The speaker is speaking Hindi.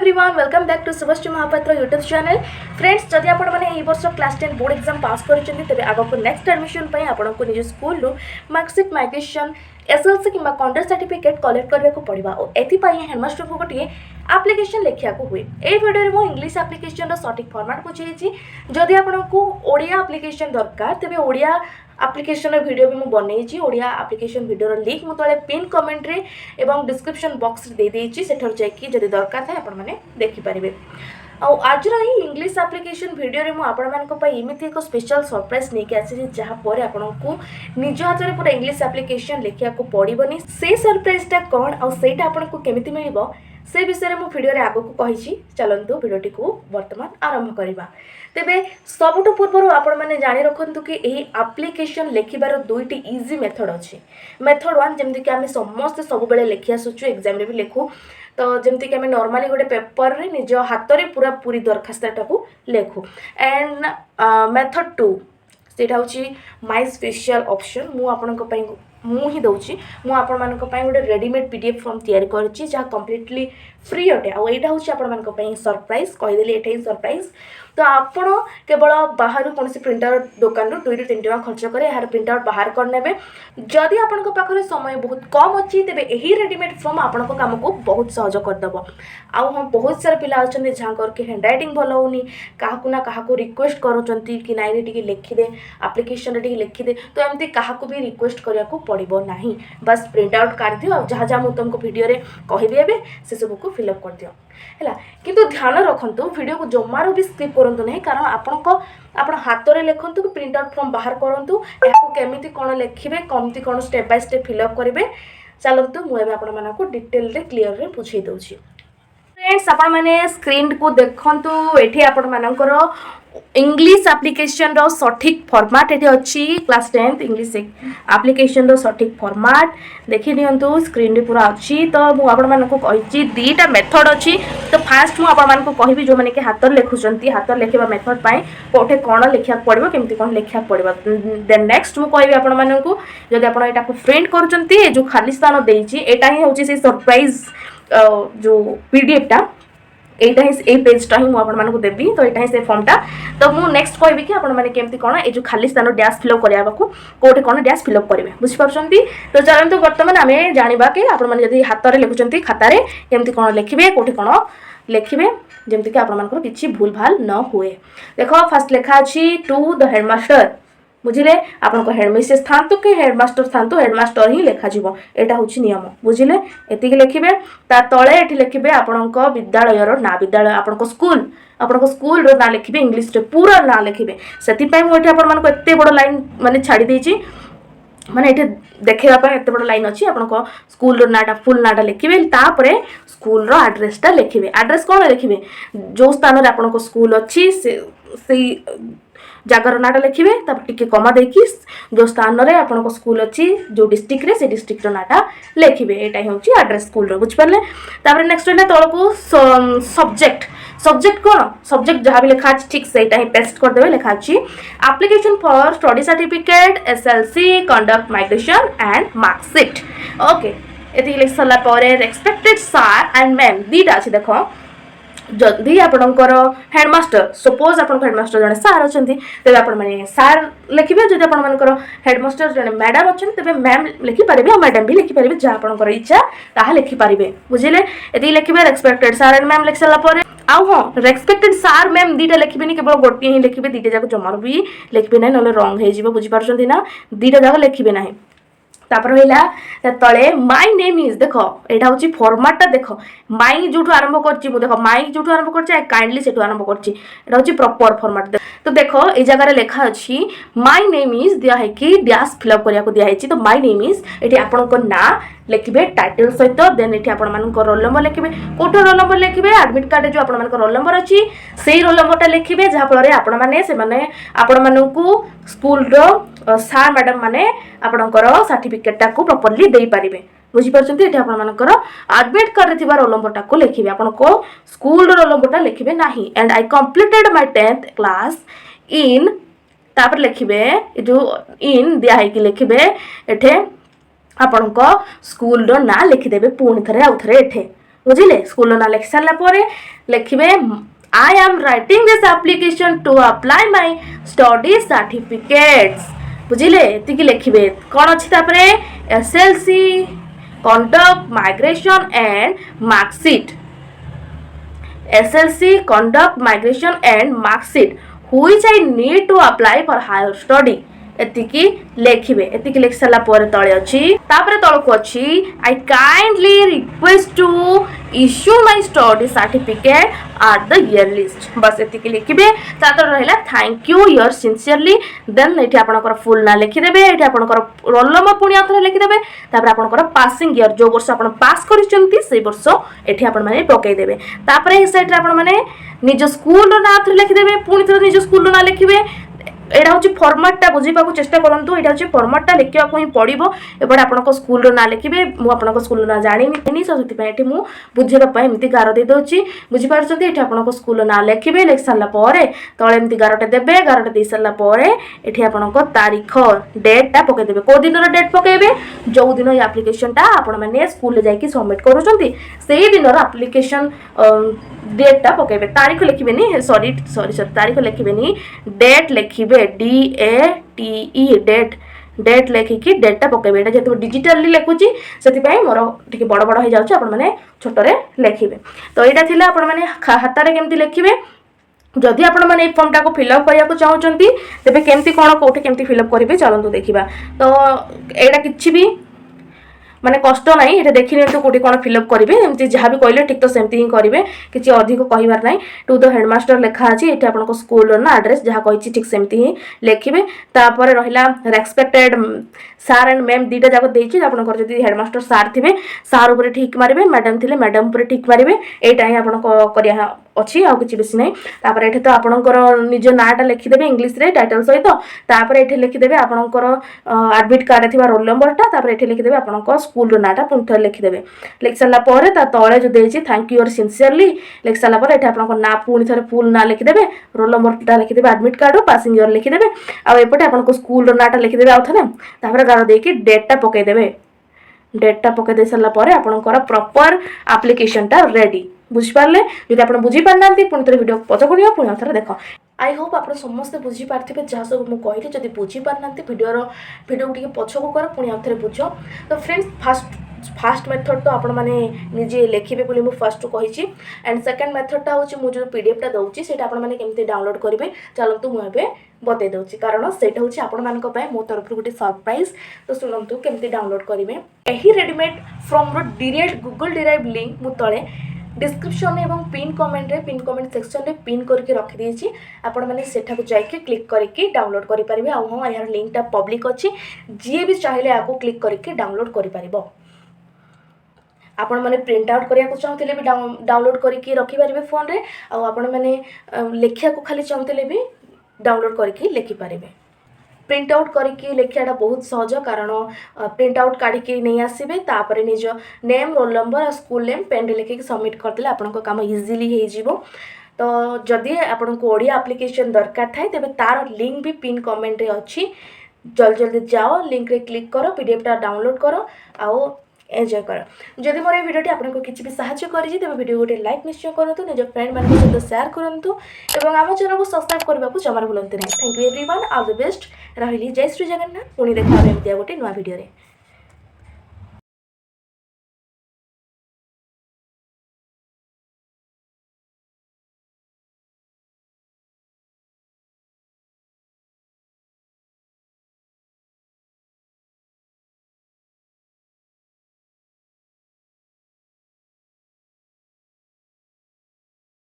Everyone welcome back to 𝗃𝗏 Mahapatra YouTube channel. Friends जदि आपण मैंने यही वर्ष क्लास 10 बोर्ड एग्जाम पास करेंगे तेज आगे नेक्स्ट एडमिशन आपको निज स्कूल मार्कशीट माइग्रेशन SLC कि कंटेस्ट सर्टिफिकेट कलेक्ट करने को पड़ा और एपाई हेडमास्टर को गोटे आप्लिकेशन लिखा हुए। ये वीडियो में मुझे इंग्लिश आप्लिकेशन सठिक फॉर्मेट बुझे। जदि आपको ओडिया आप्लिकेशन दरकार तेज ओडिया आप्लिकेशन वीडियो भी मुझे बनई। ओडिया आप्लिकेशन वीडियो लिंक मुझे तले पिन कमेंट रे एवं डिस्क्रिप्शन बॉक्स दे देछि सेठर जाकि जदि दरकार थाए आपण माने देखि परिबे। आज ही इंग्लिश आप्लिकेशन वीडियो रे मु आपण मानको पई एमिति एक स्पेशल सरप्राइज नेके आसी जहाँ पर आपको निज हाथ में पूरा इंग्लिश आप्लिकेशन लिखा को पड़ोनी। से सरप्राइजटा कौन आ सेटा आपको केमिति मिलिबो से विषय में वीडियो रे आगो को कही। चलतु वीडियोटी को वर्तमान आरंभ करवा। तेबे सबुठ पूर्व आपण मैंने जानी रखु कि यही आप्लिकेशन लिखार दुईटी इजी मेथड अच्छी। मेथड वन जमती कि आम समस्ते सब बेले लिखि आसुचु एग्जाम रे भी लिखु तो जमती कि आम नॉर्मली गोटे पेपर रे निज हाथ में पूरा पूरी दरखास्तटा को लिखु। एंड मेथड टू सेटा होची माय स्पेशल ऑप्शन मु ही दौची गोटे रेडीमेड PDF फॉर्म तैयारी करछि जहाँ कंप्लीटली फ्री अटे। आ एटा होची आपण सरप्राइज कहीदेली एटा ही सरप्राइज। तो आपण केवल बाहर कौन प्रिंटर दुकान 2 ରୁ 3 टका खर्च करे यार प्रिंट आउट बाहर करने। जदि आपण पाखे समय बहुत कम अच्छी तेज यही रेडीमेड फॉर्म आपण काम को बहुत सहज करदेव। आउ हम बहुत सारा पिला अच्छा जहाँ करके हैंड रईटिंग भल होनी क्या क्या रिक्वेस्ट करुँच कि नाई टे लिखिदे आप्लिकेशन टे लिखिदे। तो एमती क्या भी रिक्वेस्ट करने को पड़ो ना। बस प्रिंट आउट कर दियो जहाँ जहाँ मुझे तुमको वीडियो रे कहबी एबे से सब को फिलअप कर दियो है। किंतु ध्यान रखु वीडियो को जमार भी स्किप करूँ नहीं कारण आपण हाथ में लिखु कि प्रिंट आउट फॉर्म बाहर करूँ या केमी कौन लिखे कमती कौन स्टेप बाय स्टेप फिलअप करेंगे। चलतु मुझे आपको डिटेल रे क्लीयर रे बुझे दूसरी। फ्रेंड्स आपण मैंने स्क्रीन को देखु ये आपण मानकर इंग्लिश एप्लिकेशन रो सठिक फॉर्मेट ये अच्छी क्लास 10 इंग्लिश एप्लिकेशन रो सठिक फॉर्मेट देखि नियंतु स्क्रीन रे पूरा अच्छी। तो मु आपण मानको कहिची दीटा मेथड अच्छी। तो फास्ट मु आपण मानको कहिबी जो माने के हाथ लिखुचंती हाथ लिखिबा मेथड पाए कोठे कोन लिखिया पड़िबो केमती कोन लिखिया पड़िबो। देन नेक्स्ट मु कहिबी आपण मानको जदि आपण एटा को प्रिंट करूचंती ए जो खाली स्थान देइची एटा ही होची से सरप्राइज जो PDF टा एटा ही पेजटा ही मुझे देवी। तो यहाँ से फॉर्मटा तो मुझे नेक्स्ट कहबी कि आपने केमती कौन ये जो खाली स्थान डैश फिलअप करने को कौटे कौन डैश फिलअप करेंगे बुझीपार्टी। तो चलते बर्तमान आम जाना कि आपड़ी हाथ में लिखुं खातार केमती कौन लिखे कौटे कौन लिखे जमती कि आपर किसी भूल भाल न हुए। देख फास्ट लिखा अच्छी टू द हेडमास्टर बुझिले आपन हेडमिस्ट्रेस था कि हेडमास्टर था हेडमास्टर ही लिखा जीवो एटा होची नियम बुझिले। एतिक लिखिबे ता तळे एठी लिखिबे आपनक विद्यालयर ना विद्यालय आपनक स्कूल रो ना लिखिबे इंग्लिश रे पूरा ना लिखिबे। सेति पई मु एठी आपन मानको एते बड़ लाइन माने छाडी देछि माने एठी देखेबा पई एते बड़ लाइन अछि। आपनक स्कूल रो नाटा फुल नाटा लिखिबे तापरे स्कूल रो एड्रेसटा लिखिबे। एड्रेस कोन लिखिबे जो स्थान रे आपनक स्कूल अछि से जगार नाटा लिखिबे टिके कमा देकी जो स्थान रे आपन स्कूल अच्छी जो डिस्ट्रिक्ट रे से डिस्ट्रिक्ट नाटा लिखिबे एटा ही होची एड्रेस स्कूल रो बुझ पारले। तापर नेक्स्ट है तळ को सब्जेक्ट कौन सब्जेक्ट जहाँ भी लिखा ठीक से ही पेस्ट कर देबे लिखा अछि application for study certificate SLC conduct migration and marksheet. Okay एति लिख सला परे रेस्पेक्टेड सर एंड मैम दीटा अछि। देखो जदि आपणकर हेडमास्टर सपोज आप हेडमास्टर जड़े सार अच्छा तेज आप सार लिखे जब आपर हेडमास्टर जड़े मैडम अच्छा तेज मैम लिखिपारे और मैडम भी लिखिपारे जहाँ आपंकर इच्छा ताहा लिखिपारे बुझिले। ये लिखे रेस्पेक्टेड सर एंड मैम लिखि सारापर आउ हाँ रेस्पेक्टेड सर मैम दीटा लिखे केवल गोटे ही लिखे दीटा जाक जमार भी लिखे ना ना रंग हो बुझीपार ना दीटा जाक लिखे ना। तापर है तले माय नेम इज देख यहाँ हूँ फॉर्मेटटा देख माई जो आरंभ कर देख माई जो आरंभ कर काइंडली से आरंभ कर प्रॉपर फॉर्मेट। तो देख ये जगह लिखा अच्छी माय नेम इज दिखाई डैश फिलअप करने दिखाई। तो माय नेम इज ये आपन ना लिखे टाइटल सहित देन ये आप रोल नंबर लिखे कौटे रोल नंबर लिखे एडमिट कार्ड जो आप रोल नंबर अच्छी से रोल नंबरटा लिखे जहाँफल आपण को स्कूल सार मैडम माने आपणकर सर्टिफिकेटा को प्रॉपर्ली दे पारिबे बुझीपारछन्ती। एठी आपणकर एडमिट कार्ड रे रोल नंबरटा को लिखिबे आपनको स्कूल रोल नंबरटा लिखिबे नाही। And I completed my 10th class in तापर लिखिबे जो इन दिया है कि लिखिबे एठे आपणको स्कूल रो ना लिखिदेबे पुणी थरे आउ थरे एठे बुझिले स्कूल ना लिखि सारा लिखिबे I am writing this application to apply my study certificates बुझिले एतिकी लिखिबे कौन अच्छी तापरे SLC conduct migration and marksheet SLC conduct migration and marksheet which I need to apply for higher study एतिकी लिखिबे एतिकी लिखि सारा पर तळे अछि तापरे तळको अछि I kindly request to issue my study certificate at the year list बस एतिकी लिखिबे तातर रहला thank you your sincerely then एठी आपनकर फुल ना लिखि देबे एठी आपनकर रोल नंबर पुनी आथरे लिखि देबे तापर आपनकर पासिंग ईयर जो वर्ष आपन पास करिसंती सेई वर्ष एठी आपन माने पकई देबे तापर ए साइड रे आपन माने निज स्कूल रो ना आथरे लिखि देबे पुनी थरे निज स्कूल रो ना लिखिबे एटा हूँ फर्माटा बुझा चेष्टा करूँ यहाँ हूँ फर्माटा लिखा ही पड़ो एपटे आप स्कूल ना लिखे मुझे स्कूल ना जानी तो से बुझापी एमती गार दे दूसरी बुझीपार ये आप स्कूल ना लिखे लिखि सारापर तले एमती गारटे देवे गारटे दे सारापर ये आप तारीख डेटा पकईदे कौ दिन डेट पकईबे जो दिन ये आप्लिकेशनटा आपने स्कूल जाकि सबमिट करुँच दिन आप्लिकेशन डेटा पकईबे तारीख लिखे सॉरी सॉरी सॉरी तारीख लिखे डेट लिखे DATE डेट डेट लिखिकी डेटा पकईबे ये जेहेतु डिजिटाली लिखुची से मोर टे बड़ बड़ हो जाऊँ आपने छोटे लिखे तो यहाँ थी आपने खातार केमती लिखे जदि आपण मैंने फॉर्मटा को फिलअप करने को चाहते तेज केमती कौन कौटे केमती फिलअप करेंगे चलतु देखा तो यहाँ कि भी माने कष्ट ना ये देखी नियंतु कोटी कौन फिलअप करेंगे एमती जहाँ भी कहले ठीक तो सेमती ही करेंगे किसी अधिक कहबार ना टू द हेडमास्टर लिखा अच्छी ये आप स्कूल ना आड्रेस जहाँ कही ठीक सेमती ही लिखे तापर रहा रेस्पेक्टेड सार एंड मैम दुटा जाक देती आपंकर जब हेडमास्टर सार थे सार उपर ठीक मारे मैडम थे मैडम उपर ठीक मारे यहाँ ही आप अच्छी आउ कि बेसी ना तापर ये तो आपंकर निज नाटा लिखिदेवे इंग्लीश रे टाइटल सहित तापर ये लिखिदेवे आपंकर एडमिट कार्ड थी रोल नंबरटा तापर ये लिखिदेवे आप स्कूल नाटा पुणी थे लिखिदेवे लिखि सारापर तले जो देती थैंक यू योर सिंसियरली लिखि सारापर ये आप ना पुणी थे फुल ना लिखिदेवे रोल नंबरटा लिखिदेवे एडमिट कार्ड पासिंग ईयर लिखिदेवे आउटे आप स्कूल नाटा लिखिदेवे आउ थे तापर गार देकी डेटा पकईदेवे डेटा पकई दे सारापर आपंकर प्रॉपर एप्लिकेशनटा रेडी बुझिपारे जब आप बुझीपारना पुणी थे वीडियो पचकड़िया पुणी थे देख आई होप आप समस्ते बुझीपारे जहाँ सब मुझे कहली जब बुझीपारना वीडियो टे पछक कर पुणी थे बुझ तो फ्रेंड्स फास्ट मेथड तो आपण मैंने निजे लिखे बोली मुझे फास्ट कही एंड सेकेंड मेथडटा हूँ मुझे पीडीएफटा दूसरी से आपने डाउनलोड करेंगे चलतु मुझे बतई दूसरी कारण से हूँ आपण मो तरफ गोटे सरप्राइज तो शुणु केमती डाउनलोड करेंगे यही readymade from direct Google derive link मु तले डिस्क्रिप्शन एवं पिन कमेंट सेक्शन में पिन करके रखिदी आपण मैंने सेठाକୁ जाइए क्लिक करके डाउनलोड करेंगे हाँ यार लिंकटा पब्लिक अच्छी जी भी चाहिए आपको क्लिक करके डाउनलोड कर आपण मैंने प्रिंट आउट करने को चाहते भी डाउनलोड करके रखिपारे फोन रे आपण मैंने लिखा को खाली चाहते भी डाउनलोड करके लिखिपारे प्रिंट आउट करके लिखाटा बहुत सहज कारण प्रिंट आउट काढ़ी नहीं आसबे तापर निज नेम रोल नंबर और स्कूल नेम पेन लिखिक सबमिट करदे आपण काम इजिली हो तो जदि आपन को ओडिया एप्लिकेशन दरकार थाए तेबे तार लिंक भी पिन कमेंट रे अच्छी जल्दी जल्दी जाओ लिंक रे क्लिक करो पीडीएफटा डाउनलोड करो आओ एंजॉय कर जदि मोर भिडियोटी आपको किसी भी साहाय्य करी तेज भिडियो गोटे लाइक निश्चय करूँ निज फ्रेंड मान सहित सेयार करूँ और आम चैनल को सब्सक्राइब करने को जमार भूलते नहीं thank you everyone all the best रही जय श्री जगन्नाथ पुणी देखा एमती गोटे नुआ भिडियो।